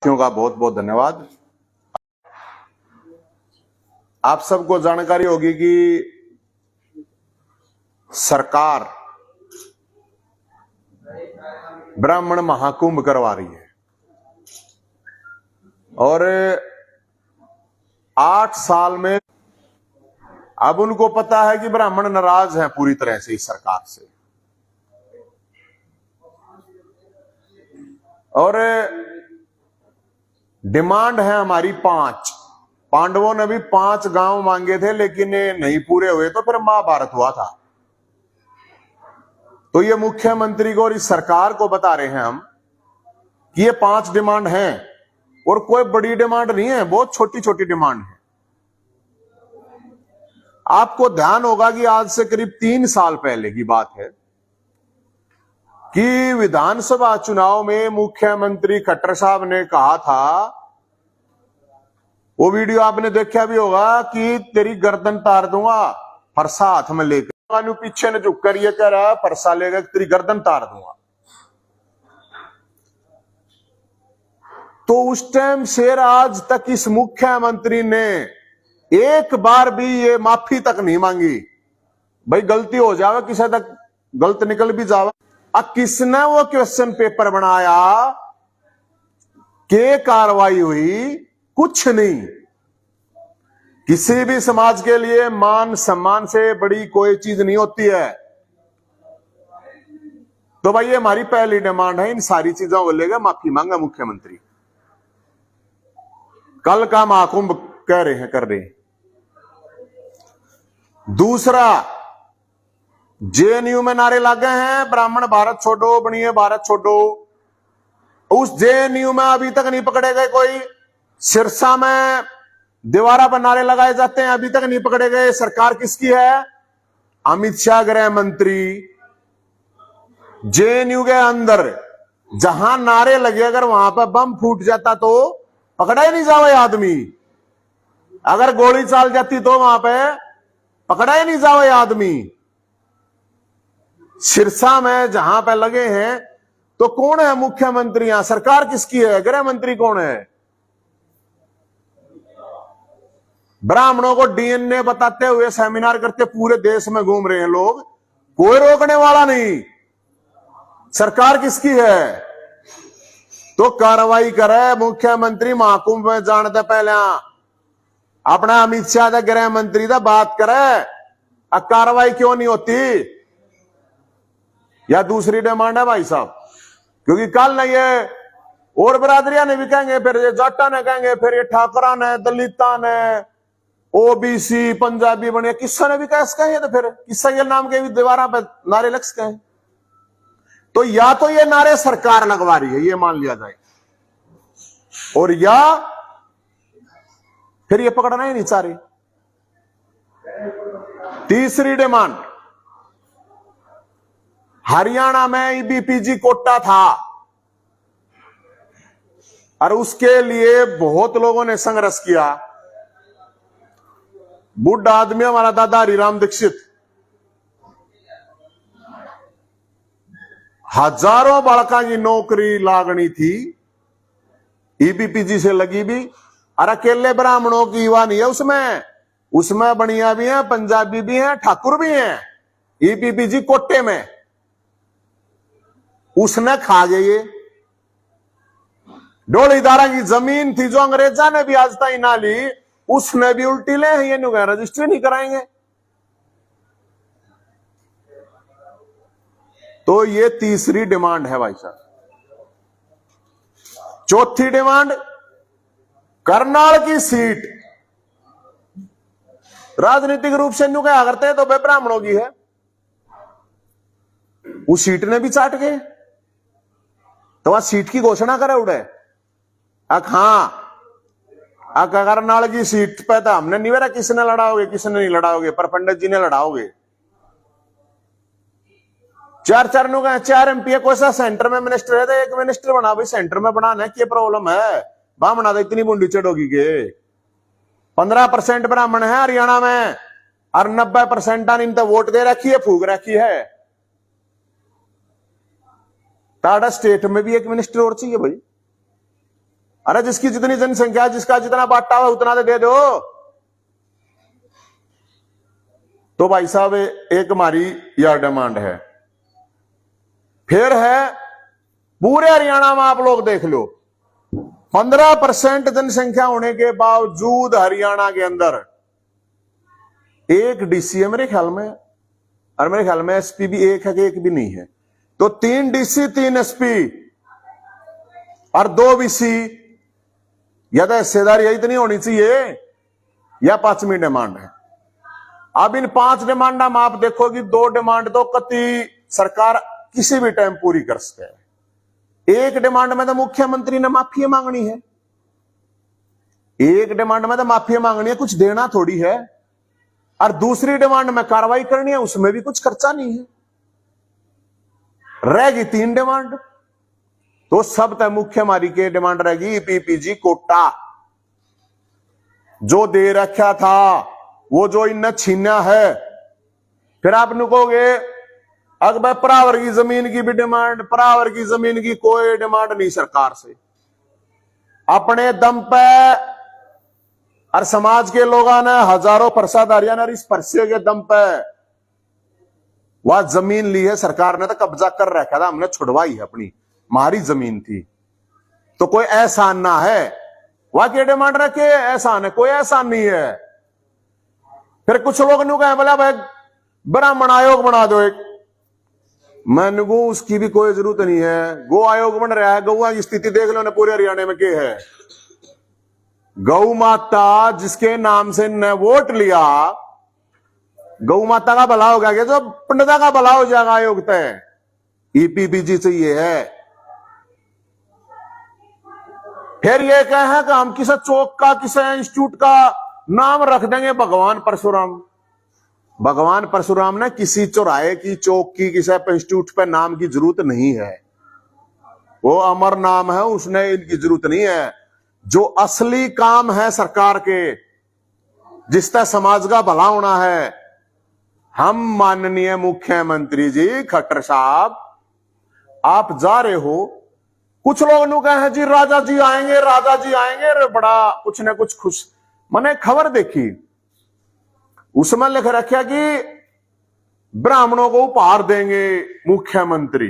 का बहुत बहुत धन्यवाद। आप सबको जानकारी होगी कि सरकार ब्राह्मण महाकुंभ करवा रही है और 8 साल में अब उनको पता है कि ब्राह्मण नाराज हैं पूरी तरह से इस सरकार से और डिमांड है हमारी 5। पांडवों ने भी 5 गांव मांगे थे लेकिन नहीं पूरे हुए तो फिर महाभारत हुआ था। तो ये मुख्यमंत्री को और इस सरकार को बता रहे हैं हम कि ये 5 डिमांड हैं और कोई बड़ी डिमांड नहीं है, बहुत छोटी छोटी डिमांड है। आपको ध्यान होगा कि आज से करीब 3 साल पहले की बात है कि विधानसभा चुनाव में मुख्यमंत्री खट्टर साहब ने कहा था, वो वीडियो आपने देखा भी होगा, कि तेरी गर्दन तार दूंगा फरसा हाथ में लेकर। पीछे ने झुक कर ये कह रहा फरसा लेकर तेरी गर्दन तार दूंगा। तो उस टाइम से आज तक इस मुख्यमंत्री ने एक बार भी ये माफी तक नहीं मांगी। भाई गलती हो जावे, किसी तक गलत निकल भी जावे। अब किसने वो क्वेश्चन पेपर बनाया के कार्रवाई हुई? कुछ नहीं। किसी भी समाज के लिए मान सम्मान से बड़ी कोई चीज नहीं होती है। तो भाई ये हमारी पहली डिमांड है, इन सारी चीजों को लेकर माफी मांगा मुख्यमंत्री। कल का महाकुंभ कह रहे हैं, कर रहे हैं। दूसरा, जेएनयू में नारे लगे हैं ब्राह्मण भारत छोड़ो, बनिए भारत छोड़ो। उस जेएनयू में अभी तक नहीं पकड़े गए कोई। सिरसा में दीवारा पर नारे लगाए जाते हैं, अभी तक नहीं पकड़े गए। सरकार किसकी है? अमित शाह गृह मंत्री। जेएनयू के अंदर जहां नारे लगे, अगर वहां पर बम फूट जाता तो पकड़ा ही नहीं जावे आदमी। अगर गोली चल जाती तो वहां पे पकड़ा ही नहीं जावे आदमी। सिरसा में जहां पे लगे हैं तो कौन है मुख्यमंत्री? यहां सरकार किसकी है? गृह मंत्री कौन है? ब्राह्मणों को डीएनए बताते हुए सेमिनार करते पूरे देश में घूम रहे हैं लोग, कोई रोकने वाला नहीं। सरकार किसकी है? तो कार्रवाई करे मुख्यमंत्री। महाकुंभ में जानते पहले अपना अमित शाह गृह मंत्री दा बात करे, अब कार्रवाई क्यों नहीं होती? या दूसरी डिमांड है भाई साहब, क्योंकि कल ना ये और बरादरियां ने भी कहेंगे, फिर ये जाटा ने कहेंगे, फिर ये ठाकरा ने, दलिता ने, ओबीसी, पंजाबी बने, किस्सा ने भी कैसे कहे, तो फिर किस्सा ये नाम के भी दीवारा पे नारे लग सके। तो या तो ये नारे सरकार लगवा रही है, ये मान लिया जाए, और या फिर ये पकड़ना ही नहीं चाह रही। तीसरी डिमांड, हरियाणा में ईबीपीजी कोटा था और उसके लिए बहुत लोगों ने संघर्ष किया। बुढ़ा आदमी हमारा दादा हरिराम दीक्षित, हजारों बालका की नौकरी लागनी थी, ईबीपीजी से लगी भी। और अकेले ब्राह्मणों की युवा नहीं है उसमें बनिया भी हैं, पंजाबी भी हैं, ठाकुर भी हैं। ईबीपीजी कोटे में उसने खा गए। ये डोलीदारा की जमीन थी जो अंग्रेजा ने भी आज तक ना ली, उसने भी उल्टी ले, ये रजिस्ट्री नहीं कराएंगे। तो ये तीसरी डिमांड है भाई साहब। चौथी डिमांड, करनाल की सीट राजनीतिक रूप से न्यू क्या करते हैं तो भाई ब्राह्मणों की है, उस सीट ने भी चाट गए। तो वहां सीट की घोषणा करे उड़े। करनाल की सीट पे तो हमने नहीं, मेरा किसने लड़ाओगे, किसने नहीं लड़ाओगे, पर पंडित जी ने लड़ाओगे। 4 चरणों का 4 एमपी है, कोई सा सेंटर में मिनिस्टर है तो एक मिनिस्टर बना। भाई सेंटर में बनाना है, क्या प्रॉब्लम है? ब्राह्मण तो इतनी बूंदी चढ़ोगी के 15% ब्राह्मण है हरियाणा में और 90% इन तो वोट दे रखी है, फूक रखी है। टाटा स्टेट में भी एक मिनिस्टर और चाहिए भाई। अरे जिसकी जितनी जनसंख्या, जिसका जितना बांटा हुआ उतना तो दे दो। तो भाई साहब एक हमारी यह डिमांड है। फिर है पूरे हरियाणा में आप लोग देख लो, 15% जनसंख्या होने के बावजूद हरियाणा के अंदर एक डीसी है मेरे ख्याल में, और मेरे ख्याल में एसपी भी एक है कि एक भी नहीं है। तो 3 डीसी 3 एसपी और 2 बीसी, या तो हिस्सेदारी इतनी होनी चाहिए या 5वीं डिमांड है। अब इन 5 डिमांड में आप देखो कि 2 डिमांड तो कति सरकार किसी भी टाइम पूरी कर सके। एक डिमांड में तो मुख्यमंत्री ने माफी मांगनी है, एक डिमांड में तो माफी मांगनी है, कुछ देना थोड़ी है। और दूसरी डिमांड में कार्रवाई करनी है, उसमें भी कुछ खर्चा नहीं है। रहेगी 3 डिमांड, तो सब तय मुख्य हमारी के डिमांड रहेगी ईपीपीजी कोटा जो दे रखा था, वो जो इन छीना है। फिर आप कहोगे अगर परावर की जमीन की भी डिमांड, परावर की जमीन की कोई डिमांड नहीं सरकार से, अपने दम पे और समाज के लोगों ने हजारों परसाधारियों ने इस परसे के दम पे वह जमीन ली है। सरकार ने तो कब्जा कर रखा था, हमने छुड़वाई है, अपनी हमारी जमीन थी। तो कोई एहसान ना है, वह की डिमांड रखे एहसान है, कोई एहसान नहीं है। फिर कुछ लोग नु कहे बोला भाई ब्राह्मण आयोग बना दो एक, मैंने को उसकी भी कोई जरूरत नहीं है। गौ आयोग बन रहा है, गौआ की स्थिति देख लो ना पूरे हरियाणा में क्या है। गौ माता जिसके नाम से ने वोट लिया, गौ माता का भला हो गया, जो पंडिता का भला हो जाएगा आयोग तय। ईपीपीजी चाहिए है। फिर ये कहे कि हम किसी चौक का, किसी इंस्टीट्यूट का नाम रख देंगे भगवान परशुराम। भगवान परशुराम ने किसी चौराहे की, चौक की, किसी इंस्टीट्यूट पे नाम की जरूरत नहीं है, वो अमर नाम है, उसने इनकी जरूरत नहीं है। जो असली काम है सरकार के, जिससे समाज का भला होना है, हम माननीय मुख्यमंत्री जी खट्टर साहब आप जा रहे हो। कुछ लोग नु कहे जी राजा जी आएंगे, राजा जी आएंगे, रे बड़ा कुछ न कुछ खुश। मैंने खबर देखी, उसमें लिख रखा कि ब्राह्मणों को उपहार देंगे मुख्यमंत्री।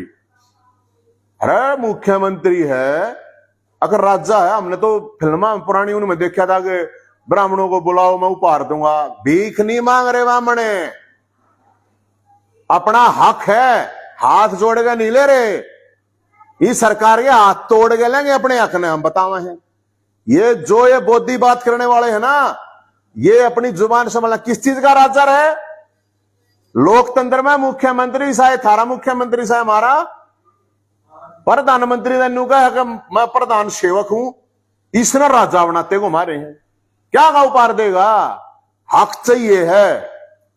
अरे मुख्यमंत्री है, अगर राजा है, हमने तो फिल्मा पुरानी उनमें देखा था कि ब्राह्मणों को बुलाओ मैं उपहार दूंगा। भीख नहीं मांग रहे ब्राह्मण, अपना हक है, हाथ जोड़ के नहीं ले रहे। इस सरकार के हाथ तोड़ के लेंगे अपने हक ने, हम बतावे हैं। ये जो ये बोधी बात करने वाले हैं ना, ये अपनी जुबान संभालना। किस चीज का राजा है? लोकतंत्र में मुख्यमंत्री साहब, थारा मुख्यमंत्री साहब हमारा प्रधानमंत्री ने नुका है कि मैं प्रधान सेवक हूं, इसने राजा बनाते को मारे हैं। क्या का उपहार देगा? हक चाहिए है,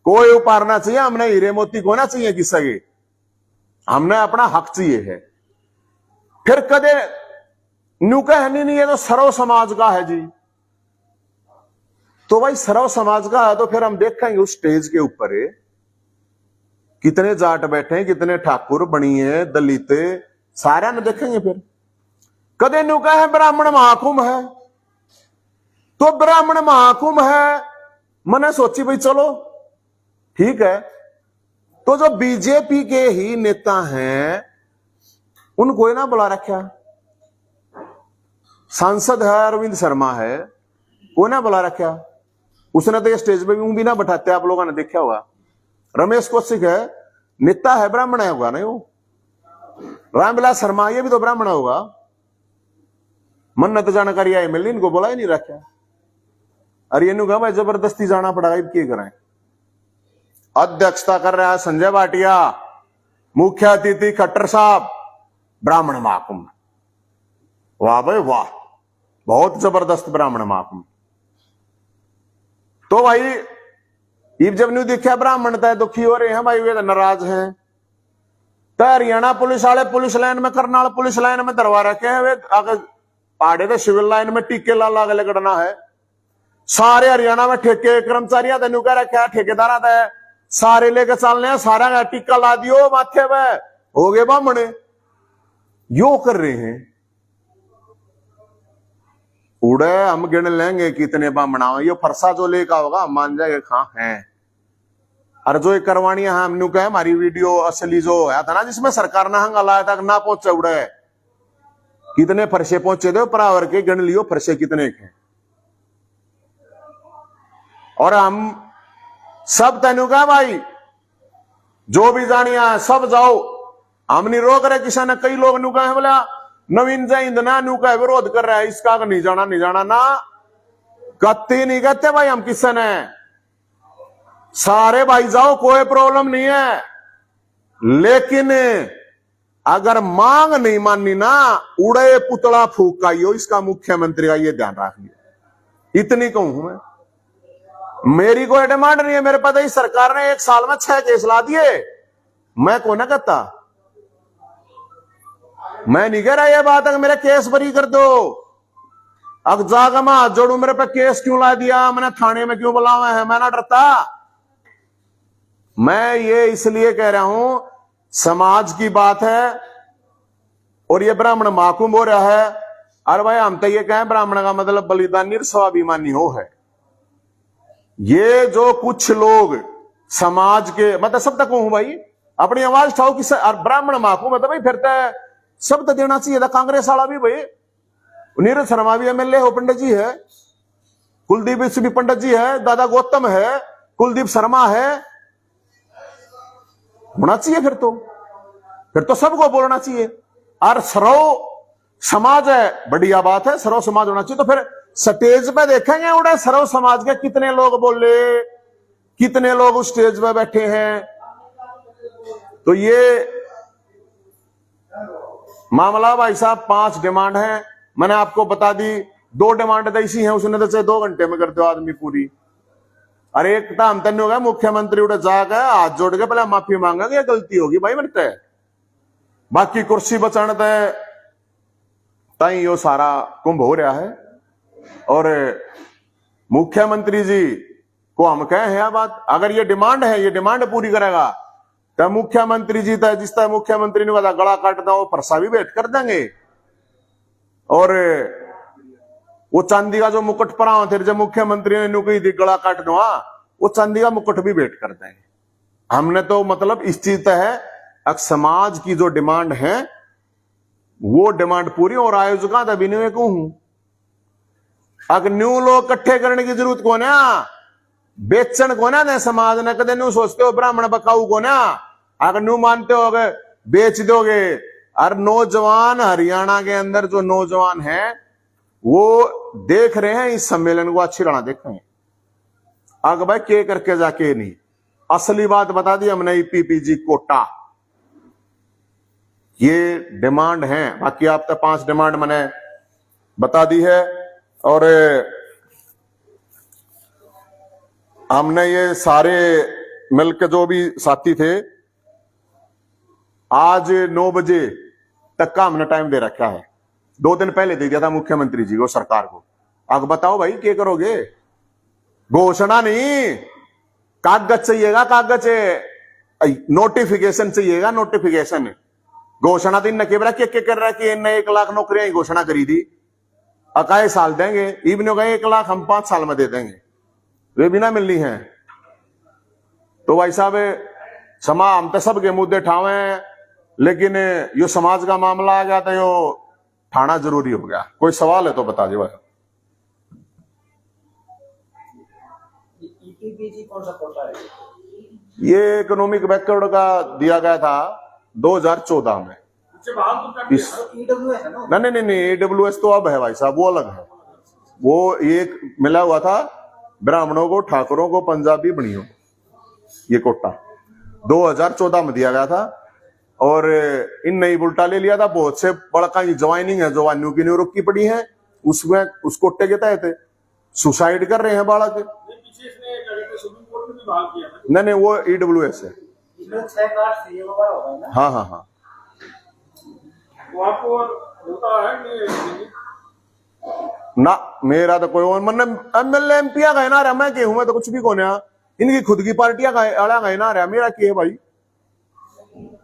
कोई उपहार ना चाहिए। हमने हीरे मोती को ना चाहिए किसी के, हमने अपना हक चाहिए है। फिर कदे नुका है नहीं, ये तो सर्व समाज का है जी। तो भाई सर्व समाज का है तो फिर हम देखेंगे उस स्टेज के ऊपर कितने जाट बैठे हैं, कितने ठाकुर बनी है, दलित, सारा न देखेंगे। फिर कदे नुका है ब्राह्मण महाकुंभ है, तो ब्राह्मण महाकुंभ है, मैंने सोची भाई चलो ठीक है। तो जो बीजेपी के ही नेता हैं उनको ना बुला रखा, सांसद है अरविंद शर्मा है, वो ना बुला रखा। उसने तो ये स्टेज पे भी ना बैठाते, आप लोगों ने देखा होगा। रमेश कौशिक है, नेता है, ब्राह्मण है होगा नहीं वो। रामविलास शर्मा ये भी तो ब्राह्मण होगा। मन तो जानकारी आई मिली, इनको बोला ही नहीं रखा। अरे ये कहा भाई जबरदस्ती जाना पड़ेगा, अब क्या करें। अध्यक्षता कर रहा है संजय भाटिया, मुख्य अतिथि खट्टर साहब, ब्राह्मण महाकुंभ। वाह भाई वाह, बहुत जबरदस्त ब्राह्मण महाकुंभ। तो भाई जब न्यू देखा ब्राह्मण तय दुखी हो रहे हैं भाई, वे नाराज हैं। तो हरियाणा पुलिस वाले पुलिस लाइन में, करनाल पुलिस लाइन में दरवा रखे हैं। वे आगे पहाड़े तो सिविल लाइन में टीके ला लाग लगना है। सारे हरियाणा में ठेके कर्मचारियों तेन कह रखा, ठेकेदार सारे लेके चलने हैं, सारा का टीका ला दियो माथे पे, हो गए ब्राह्मण। यो कर रहे हैं। उड़े हम गिन लेंगे कितने बामणाओ, ये फरसा जो लेका होगा हम मान जाएंगे कहां है। और जो ये करवानी है हमने कहा हमारी वीडियो असली जो आया था ना जिसमें सरकार ने हंगा लाया था ना पहुंचे, उड़े कितने फरसे पहुंचे थे परावर के, गिन लियो फरसे कितने के। और हम सब तेनु कहा भाई जो भी जानिया सब जाओ, हम नहीं रोक रहे किसी ने। कई लोग नु कहे बोला नवीन जैन ना नु का विरोध कर रहा है इसका, नहीं जाना ना कत्ती नहीं कहते भाई हम किसी ने। सारे भाई जाओ कोई प्रॉब्लम नहीं है, लेकिन अगर मांग नहीं माननी ना उड़े पुतला फूकाइयो, इसका मुख्यमंत्री का ये ध्यान रखिए। इतनी कहूं मैं, मेरी कोई डिमांड नहीं है। मेरे पता ही सरकार ने 1 साल में 6 केस ला दिए, मैं को ना कहता। मैं नहीं कह रहा ये बात है मेरे केस बरी कर दो। अब जागा मैं हाथ जोड़ू, मेरे पे केस क्यों ला दिया, मैंने थाने में क्यों बुलावा है, मैं ना डरता। मैं ये इसलिए कह रहा हूं समाज की बात है और ये ब्राह्मण महाकुंभ हो रहा है। अरे भाई हम तो ये कहें ब्राह्मण का मतलब बलिदानी स्वाभिमानी हो है। ये जो कुछ लोग समाज के मतलब सब तक हूं भाई अपनी आवाज उठाओ कि ब्राह्मण महाकुंभ मतलब भाई फिर सब तो देना चाहिए था। कांग्रेस वाला भी भाई नीरज शर्मा भी एमएलए हो, पंडित जी है, कुलदीप भी पंडित जी है, दादा गौतम है, कुलदीप शर्मा है, होना चाहिए। फिर तो सबको बोलना चाहिए। और सर्व समाज है, बढ़िया बात है, सर्व समाज होना चाहिए। तो फिर स्टेज पे देखेंगे उड़े सर्व समाज के कितने लोग बोले, कितने लोग उस स्टेज पे बैठे हैं। तो ये मामला भाई साहब 5 डिमांड है, मैंने आपको बता दी। 2 डिमांड ऐसी हैं उसने तो चाहे 2 घंटे में कर दो आदमी पूरी। अरे एक तो हम तन हो गया मुख्यमंत्री उड़े जाकर हाथ जोड़ के पहले माफी मांगा कि गलती होगी भाई बनते, बाकी कुर्सी बचाने ताई यो सारा कुंभ हो रहा है। और मुख्यमंत्री जी को हम कहे हैं बात, अगर ये डिमांड है, ये डिमांड पूरी करेगा तो मुख्यमंत्री जी तो जिस तरह मुख्यमंत्री ने कहा गला काट दो वो फरसा भी भेंट कर देंगे। और वो चांदी का जो मुकुट पड़ा थे जब मुख्यमंत्री ने कही थी गला काट दो, वो चांदी का मुकुट भी भेंट कर देंगे। हमने तो मतलब इस चीज है अब समाज की जो डिमांड है वो डिमांड पूरी। और आयोजका तभी नहीं कहूं अगर न्यू लोग इकट्ठे करने की जरूरत को ना, बेचन को ना समाज ने कदे न्यू सोचते हो ब्राह्मण बकाऊ को ना, अगर न्यू मानते हो अगर बेच दोगे। और नौजवान हरियाणा के अंदर जो नौजवान हैं वो देख रहे हैं इस सम्मेलन को, अच्छी तरह देखें। अगर भाई के करके जाके नहीं, असली बात बता दी हमने, पीपीजी कोटा ये डिमांड है। बाकी आप तक 5 डिमांड मैंने बता दी है। और हमने ये सारे मिलकर जो भी साथी थे आज 9 बजे तक का हमने टाइम दे रखा है। 2 दिन पहले दे दिया था मुख्यमंत्री जी को, सरकार को। अब बताओ भाई क्या करोगे? घोषणा नहीं, कागज चाहिएगा, कागज नोटिफिकेशन चाहिएगा, नोटिफिकेशन। घोषणा दिन न केवरा के कर रहा है कि इनने 1 लाख नौकरियां घोषणा करी थी, अकाए साल देंगे, इबन गए 1 लाख हम 5 साल में दे देंगे, वे भी ना मिलनी है। तो भाई साहब समा हम तो सबके मुद्दे ठावे, लेकिन यो समाज का मामला आ गया तो यो ठाना जरूरी हो गया। कोई सवाल है तो बता दे भाई। कौन सा कोटा है? ये इकोनॉमिक बैकवर्ड का दिया गया था 2014 में। नहीं AWS तो अब है भाई साहब, वो अलग है। वो एक मिला हुआ था ब्राह्मणों को, ठाकुरों को, पंजाबी बनियों, ये कोटा 2014 में दिया गया था। और इन नई उल्टा ले लिया था। बहुत से बड़का ज्वाइनिंग है जो वान्यू की रुकी पड़ी है, उसमें उस कोटे के तहत सुसाइड कर रहे हैं बालक। नहीं वो EWS है। हाँ ना मेरा तो कोई मतलब MLA MP गए ना रहा, मैं हूं, मैं तो कुछ भी कौन है। इनकी खुद की पार्टियां गए ना रहा, मेरा क्या है भाई।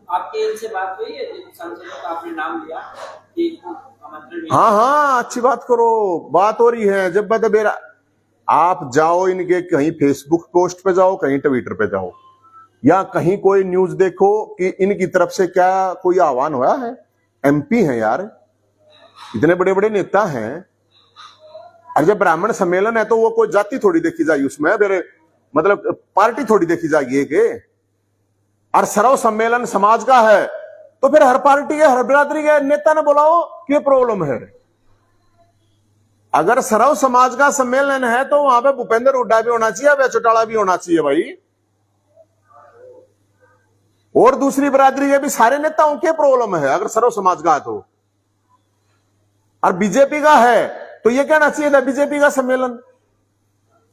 आपके इनसे बात हुई है, सांसदों का आपने नाम लिया कि हाँ हाँ, अच्छी बात करो, बात हो रही है। जब बेरा आप जाओ इनके कहीं फेसबुक पोस्ट पे जाओ, कहीं ट्विटर पे जाओ, या कहीं कोई न्यूज देखो कि इनकी तरफ से क्या कोई आह्वान हुआ है। एमपी हैं यार, इतने बड़े बड़े नेता हैं। और जब ब्राह्मण सम्मेलन है तो वो कोई जाति थोड़ी देखी जाएगी उसमें, फिर मतलब पार्टी थोड़ी देखी जाएगी के। और सर्व सम्मेलन समाज का है तो फिर हर पार्टी के हर बिरादरी के नेता ने बुलाओ, क्या प्रॉब्लम है। अगर सर्व समाज का सम्मेलन है तो वहां पे भूपेंद्र हुड्डा भी होना चाहिए, वे चौटाला भी होना चाहिए भाई, और दूसरी बिरादरी के भी सारे नेताओं के प्रॉब्लम है अगर सर्व समाज का है तो। और बीजेपी का है तो ये कहना चाहिए था बीजेपी का सम्मेलन,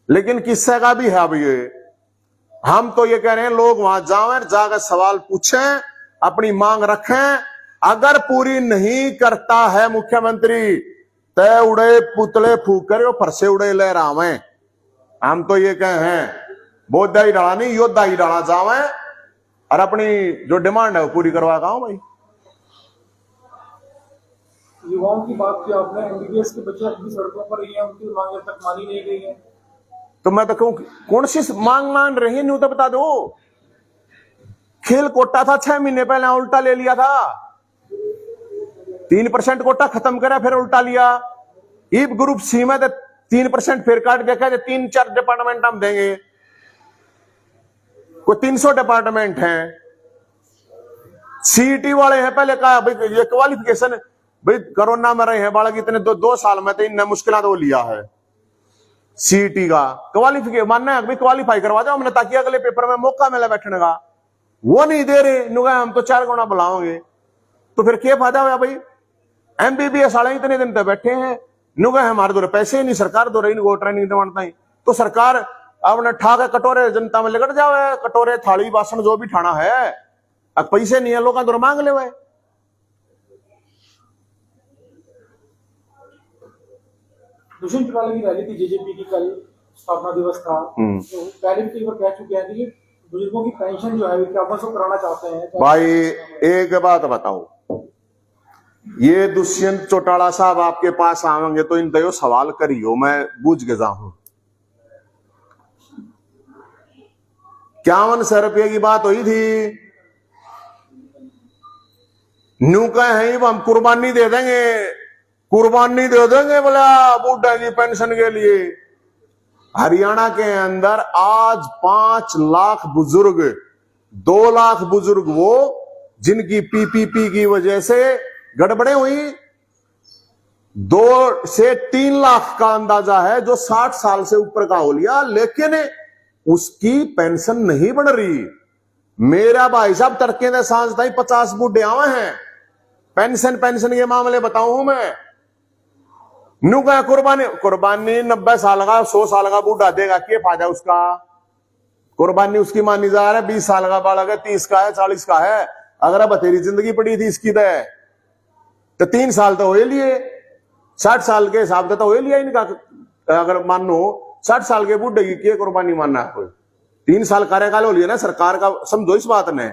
लेकिन किस्से का भी है। अब ये हम तो ये कह रहे हैं लोग वहां जाएं, जाकर सवाल पूछें, अपनी मांग रखें। अगर पूरी नहीं करता है मुख्यमंत्री, तय उड़े पुतले फूक कर फरसे उड़े लहरावे। हम तो ये कहे हैं बोधा ही डाला नहीं, योद्धा ही डाला जावे और अपनी जो डिमांड है वो पूरी करवा गाओ भाई। युवाओं की बात की आपने, एमबीबीएस के बच्चे अपनी सड़कों पर ही हैं, उनकी मांग तक मानी नहीं गई है। तो मैं तो कहूं कौन सी मांग मान रही है, न्यू तो बता दो। खेल कोटा था 6 महीने पहले, उल्टा ले लिया था। 3% कोटा खत्म करा, फिर उल्टा लिया। ईब ग्रुप सी में 3% फिर काट के कहते 3-4 डिपार्टमेंट हम देंगे। कोई 300 डिपार्टमेंट हैं। सीईटी वाले हैं, पहले कहा भाई ये क्वालिफिकेशन, भाई कोरोना में रहे हैं बालक इतने 2 साल में तो इनने मुश्किल तो लिया है। सीईटी का क्वालिफिकेशन मानना है भाई, क्वालिफाई करवा दो हमने ताकि अगले पेपर में मौका मिले बैठने का। वो नहीं दे रहे, नुगा हम तो 4 गुना बुलाओगे, तो फिर क्या फायदा हुआ भाई। एमबीबीएस वाले इतने दिन तक बैठे हैं, नुगा हमारे दो पैसे नहीं, सरकार दो रही इनको ट्रेनिंग दवाता ही, तो सरकार अपने ठा के कटोरे जनता में लेकर जाओ, कटोरे थाली बासन जो भी ठाना है, अब पैसे नहीं है लोग तो मांग ले। दुष्यंत चौटाला की रैली थी जेजेपी की, कल स्थापना दिवस था, तो पहले भी कई बार कह चुके हैं कि बुजुर्गों की पेंशन जो है क्या वो कराना चाहते हैं। भाई एक बात बताओ, ये दुष्यंत चौटाला साहब आपके पास आवेंगे तो इन दो सवाल करियो, मैं बूझ के जाऊं। 5100 रुपये की बात हुई थी, न्यू कहे हैं हम कुर्बानी दे देंगे, कुर्बानी दे देंगे बोला बूढ़ा की पेंशन के लिए। हरियाणा के अंदर आज 5 लाख बुजुर्ग, 2 लाख बुजुर्ग वो जिनकी पीपीपी की वजह से गड़बड़े हुई, 2 से 3 लाख का अंदाजा है जो 60 साल से ऊपर का हो लिया, लेकिन उसकी पेंशन नहीं बढ़ रही। मेरा भाई साहब तड़के ने सांझ ताई 50 बूढ़े आवे हैं, पेंशन के मामले बताऊं मैं। न्यू का कुर्बानी 90 साल का 100 साल का बूढ़ा देगा, क्या फायदा उसका। कुर्बानी उसकी मानी जा रहा है, 20 साल का बालक है, 30 का है, 40 का है। अगर बतेरी जिंदगी पड़ी थी इसकी तो 3 साल तो हो लिए, 60 साल के हिसाब से तो हो लिया इनका। अगर मानो 60 साल के बूढ़े की क्या कुर्बानी मानना है कोई, 3 साल कार्यकाल हो लिया ना सरकार का। समझो इस बात ने,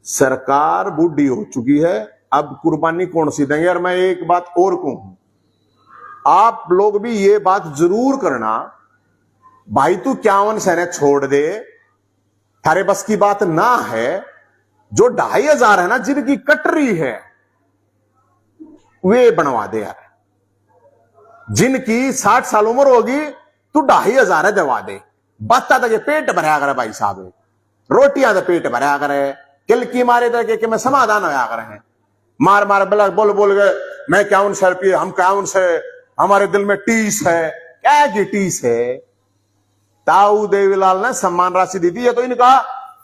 सरकार बूढ़ी हो चुकी है, अब कुर्बानी कौन सी देंगे। और मैं एक बात और कहूं, आप लोग भी ये बात जरूर करना, भाई तू 51 सहने छोड़ दे, थारे बस की बात ना है। जो 2500 है ना जिनकी कटरी है वे बनवा दे यार। जिनकी 60 साल उम्र होगी तू 2500 दवा दे, बत्ता तक पेट भरा करे भाई साहब, रोटियां तो पेट भरा करे, किलकी मारे तक के मैं समाधान होया करे हैं। मार मार बोल बोल गए मैं 51 रुपये, हम 51 से हमारे दिल में टीस है। क्या की टीस है। ताऊ देवीलाल ने सम्मान राशि दी थी, ये तो इनका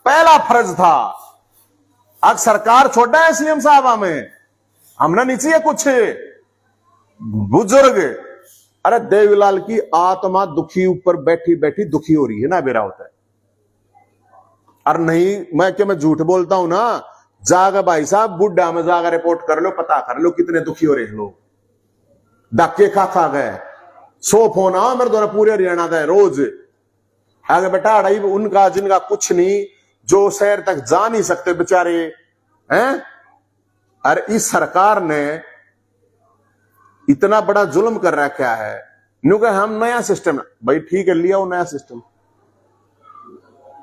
पहला फर्ज था। अब सरकार छोड़ा है सीएम साहब हमें, हमने नीचे है कुछ बुजुर्ग। अरे देवीलाल की आत्मा दुखी ऊपर बैठी बैठी दुखी हो रही है ना, बेरा होता है। और नहीं मैं झूठ बोलता हूं ना, जाकर भाई साहब बुढ़ा में जाकर रिपोर्ट कर लो, पता कर लो कितने दुखी हो रहे हैं लोग। धक्के खा गए, 100 फोन आओ मेरे द्वारा पूरे हरियाणा का रोज। आगे बेटा अड़ाई उनका जिनका कुछ नहीं, जो शहर तक जा नहीं सकते बेचारे हैं। और इस सरकार ने इतना बड़ा जुल्म कर रखा है। न्यू कहे हम नया सिस्टम, भाई ठीक है लिया वो नया सिस्टम,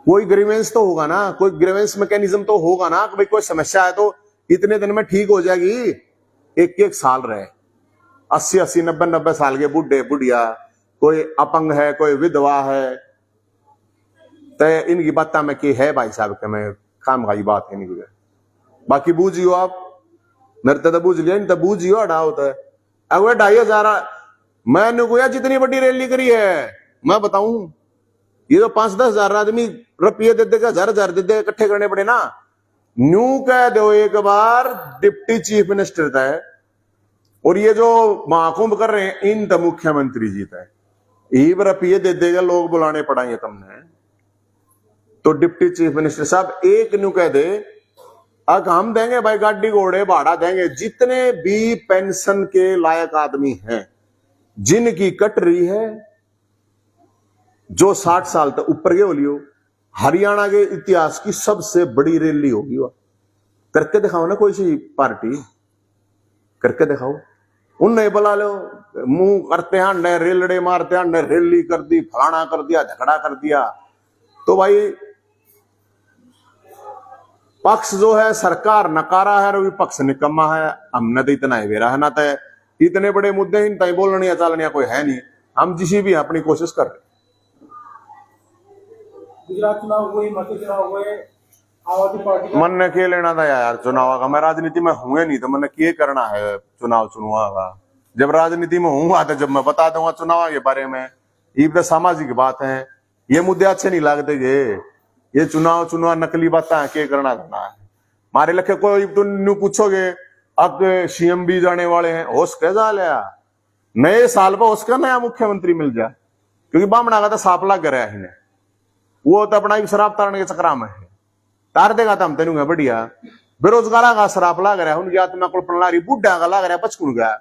कोई ग्रीवेंस तो होगा ना, कोई ग्रीवेंस मैकेनिज्म तो होगा ना कि भाई कोई समस्या है तो इतने दिन में ठीक हो जाएगी। एक एक साल रहे, 80-80, 90-90 साल के बूढ़े बुढ़िया, कोई अपंग है, कोई विधवा है, तो इनकी बात में की है भाई साहब के मैं काम का बात है नहीं। बाकी बूझियो आप, मेरे तो बूझ लिया, नहीं तो बूझियो अड़ा होता है। अगर 2,500 मैंने कोया जितनी बड़ी रैली करी है मैं बताऊं, ये तो 5-10 हजार आदमी रुपये दे देगा, 1,000 दे देगा, इकट्ठे करने पड़े ना। न्यू कह दो एक बार डिप्टी चीफ मिनिस्टर था, और ये जो महाकुंभ कर रहे हैं इन तो मुख्यमंत्री जी था, ये रुपये दे देगा, लोग बुलाने पड़ेंगे तुमने। तो डिप्टी चीफ मिनिस्टर साहब एक न्यू कह दे, अब हम देंगे भाई गाड़ी घोड़े भाड़ा देंगे, जितने भी पेंशन के लायक आदमी हैं जिनकी कट रही है, जो 60 साल तक ऊपर के हो लियो, हरियाणा के इतिहास की सबसे बड़ी रैली होगी वह। करके दिखाओ ना, कोई सी पार्टी करके दिखाओ। उन्हें बुला लो, मुंह करते हैं रेलड़े मारते हैं, रैली कर दी, फलाना कर दिया, झगड़ा कर दिया। तो भाई पक्ष जो है सरकार नकारा है, और विपक्ष निकम्मा है। हमने तो इतना ही वेरा है ना, तो इतने बड़े मुद्दे इन तय बोलने या चालने कोई है नहीं, हम जिसी भी अपनी कोशिश कर रहे। गुजरात चुनाव हुए, मध्य चुनाव हुए, आम आदमी पार्टी मन ने के लेना था यार चुनाव का, मैं राजनीति में हुए नहीं तो मैंने के करना है चुनाव का। जब राजनीति में हूँ तो जब मैं बता दूंगा चुनाव के बारे में, ये तो सामाजिक बात है, ये मुद्दे अच्छे नहीं लगते ये चुनाव नकली बात है, के करना था है मारे लखे। कोई तुम पूछोगे अब सीएम भी जाने वाले हैं, होश कैसा लिया नए साल पर, उसका नया मुख्यमंत्री मिल जाए, क्योंकि बामणा का तो साफ लग रहा है, वो तो अपना शराब तारने के चक्रा में है, तार देगा तो हम तेन बढ़िया। बेरोजगार का शराब लग रहा है, उनकी आत्मा को प्रणाली बुढ़ा का लग रहा है पचकुन गया।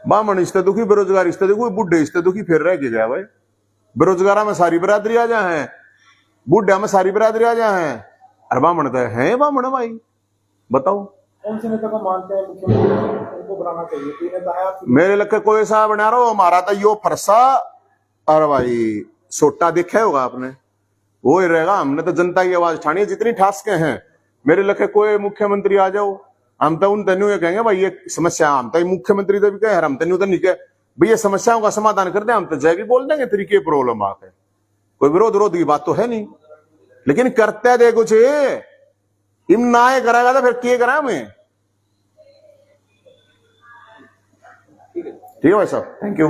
बामण इससे दुखी, बेरोजगार इससे दुखी, बुढ़े इससे दुखी, फिर रह के गया भाई। बेरोजगार में सारी बिरादरी आ जाए हैं, बुढ़ा में सारी बिरादरी आ जाए हैं, अरे बामण तो है बामण भाई। बताओ कौन से नेता को मानते हैं मुख्यमंत्री उनको बनाना चाहिए? कोई नेता है आपके? मेरे लगे कोई सा बना रहा हो, हमारा तो यो फरसा, अरे भाई सोटा देखा होगा आपने, वो ही रहेगा। हमने तो जनता की आवाज उठानी है, जितनी ठासके हैं। मेरे लखे कोई मुख्यमंत्री आ जाओ, हम तो उन तेनू ये कहेंगे भाई ये समस्या, हम तो मुख्यमंत्री तो भी कहे, हम तेनू तो नहीं कहे भाई ये समस्याओं का समाधान कर दे, हम तो जाएगी बोल देंगे तरीके प्रॉब्लम आते, कोई विरोध की बात तो है नहीं। लेकिन करते दे कुछ, इम ना ये कराएगा तो फिर क्या करा हमें। ठीक है भाई साहब, थैंक यू।